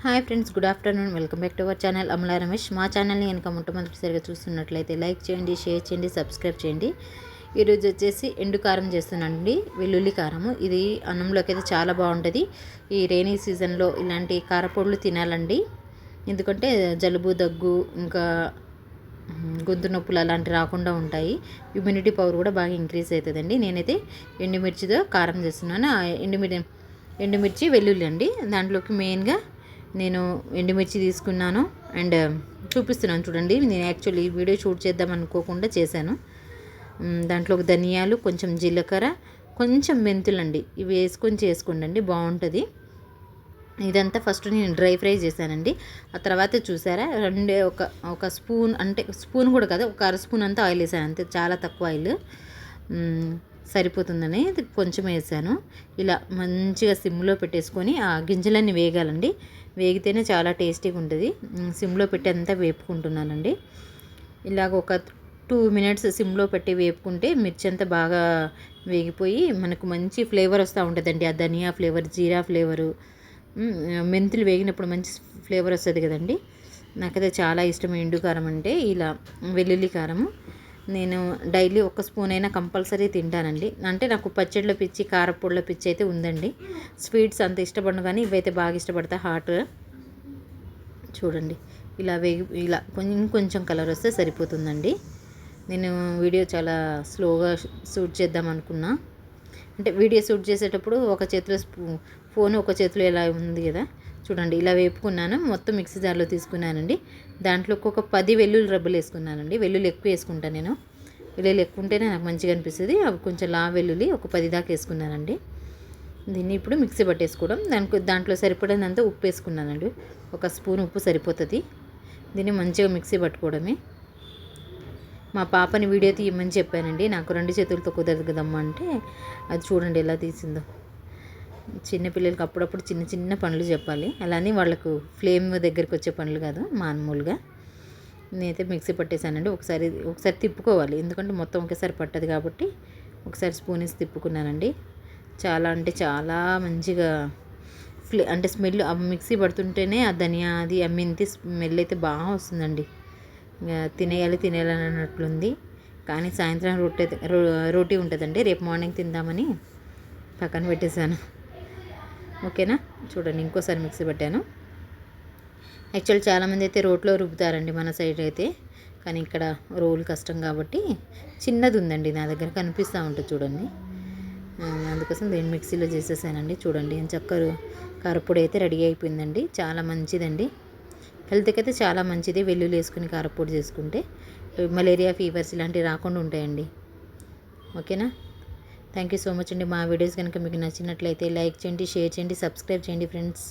Hi friends, good afternoon. Welcome back to our channel Amala Ramesh. మా ఛానల్ని కనుక మొట్టమొదటిసారిగా చూస్తున్నట్లయితే లైక్ చేయండి, షేర్ చేయండి, సబ్స్క్రైబ్ చేయండి. ఈరోజు వచ్చేసి ఎండు కారం చేస్తున్నానండి, వెల్లుల్లి కారము. ఇది అన్నంలోకి అయితే చాలా బాగుంటుంది. ఈ రైనీ సీజన్లో ఇలాంటి కారపొడులు తినాలండి, ఎందుకంటే జలుబు, దగ్గు, ఇంకా గొంతు నొప్పులు అలాంటివి రాకుండా ఉంటాయి. ఇమ్యూనిటీ పవర్ కూడా బాగా ఇంక్రీజ్ అవుతుందండి. నేనైతే ఎండుమిర్చితో కారం చేస్తున్నాను. ఎండుమిర్చి వెల్లుల్లి అండి. దాంట్లోకి మెయిన్గా నేను ఎండుమిర్చి తీసుకున్నాను అండ్ చూపిస్తున్నాను చూడండి. నేను యాక్చువల్లీ ఈ వీడియో షూట్ చేద్దాం అనుకోకుండా చేశాను. దాంట్లోకి ధనియాలు, కొంచెం జీలకర్ర, కొంచెం మెంతులు అండి, ఇవి వేసుకొని చేసుకోండి, బాగుంటుంది. ఇదంతా ఫస్ట్ నేను డ్రై ఫ్రై చేశానండి. ఆ తర్వాత చూసారా, ఒక స్పూన్, అంటే స్పూన్ కూడా కాదు, ఒక అర స్పూన్ అంతా ఆయిల్ వేసాను అంతే, చాలా తక్కువ ఆయిల్ సరిపోతుందని కొంచెం వేసాను. ఇలా మంచిగా సిమ్లో పెట్టేసుకొని ఆ గింజలన్నీ వేగాలండి. వేగితేనే చాలా టేస్టీగా ఉంటుంది. సిమ్లో పెట్టి అంతా వేపుకుంటున్నానండి. ఇలాగ ఒక 2 మినిట్స్ సిమ్లో పెట్టి వేపుకుంటే మిర్చి అంతా బాగా వేగిపోయి మనకు మంచి ఫ్లేవర్ వస్తూ ఉంటుందండి. ఆ ధనియా ఫ్లేవర్, జీరా ఫ్లేవరు, మెంతులు వేగినప్పుడు మంచి ఫ్లేవర్ వస్తుంది కదండి. నాకైతే చాలా ఇష్టం ఎండు కారం అంటే. ఇలా వెల్లుల్లి కారము నేను డైలీ ఒక స్పూన్ అయినా కంపల్సరీ తింటానండి. అంటే నాకు పచ్చడిలో పిచ్చి, కారపొడిలో పిచ్చి అయితే ఉందండి. స్వీట్స్ అంత ఇష్టపడను, కానీ ఇవైతే బాగా ఇష్టపడతా. హాట్ చూడండి, ఇలా ఇలా కొంచెం కలర్ వస్తే సరిపోతుందండి. నేను వీడియో చాలా స్లోగా షూట్ చేద్దాం అనుకున్నా. అంటే వీడియో షూట్ చేసేటప్పుడు ఒక చేతిలో ఫోన్, ఒక చేతిలో ఇలా ఉంది కదా, చూడండి. ఇలా వేపుకున్నాను. మొత్తం మిక్సీ జార్లో తీసుకున్నానండి. దాంట్లోకి ఒక 10 వెల్లుల్లి రబ్బలు వేసుకున్నానండి. వెల్లుల్లి ఎక్కువ వేసుకుంటాను నేను. వెల్లుల్లి ఎక్కువ ఉంటేనే నాకు మంచిగా అనిపిస్తుంది. అవి కొంచెం వెల్లుల్లి ఒక 10 దాకా వేసుకున్నానండి. దీన్ని ఇప్పుడు మిక్సీ పట్టేసుకోవడం. దాంట్లో సరిపడినంత ఉప్పు వేసుకున్నానండి. ఒక స్పూన్ ఉప్పు సరిపోతుంది. దీన్ని మంచిగా మిక్సీ పట్టుకోవడమే. మా పాపని వీడియో తీయమని చెప్పానండి. నాకు 2 చేతులతో కుదరదు కదమ్మా అంటే, అది చూడండి ఎలా తీసిందో. చిన్నపిల్లలకి అప్పుడప్పుడు చిన్న చిన్న పనులు చెప్పాలి. అలానే వాళ్ళకు ఫ్లేమ్ దగ్గరికి వచ్చే పనులు కాదు, మామూలుగా. నేనైతే మిక్సీ పట్టేశానండి. ఒకసారి తిప్పుకోవాలి, ఎందుకంటే మొత్తం ఒకేసారి పట్టదు కాబట్టి ఒకసారి స్పూన్ వేసి తిప్పుకున్నానండి. చాలా అంటే చాలా మంచిగా అంటే స్మెల్, ఆ మిక్సీ పడుతుంటేనే ఆ ధనియా అది ఆ మెంతి స్మెల్ అయితే బాగా వస్తుందండి. తినేయాలి అన్నట్లుంది. కానీ సాయంత్రం రోటీ ఉంటుందండి, రేపు మార్నింగ్ తిందామని పక్కన పెట్టేశాను. ఓకేనా, చూడండి. ఇంకోసారి మిక్సీ పెట్టాను. యాక్చువల్ చాలామంది అయితే రోట్లో రుబ్బుతారండి మన సైడ్ అయితే, కానీ ఇక్కడ రోలు కష్టం కాబట్టి చిన్నది ఉందండి నా దగ్గర, కనిపిస్తూ ఉంటుంది చూడండి. అందుకోసం దీన్ని మిక్సీలో చేసేసానండి. చూడండి, కారపొడి అయితే రెడీ అయిపోయిందండి. చాలా మంచిదండి, హెల్త్కి అయితే చాలా మంచిది. వెల్లుల్లి వేసుకుని కారపొడి చేసుకుంటే మలేరియా, ఫీవర్స్ ఇలాంటివి రాకుండా ఉంటాయండి. ఓకేనా, థ్యాంక్ యూ సో మచ్ అండి. మా వీడియోస్ కనుక మీకు నచ్చినట్లయితే లైక్ చేయండి, షేర్ చేయండి, సబ్స్క్రైబ్ చేయండి ఫ్రెండ్స్.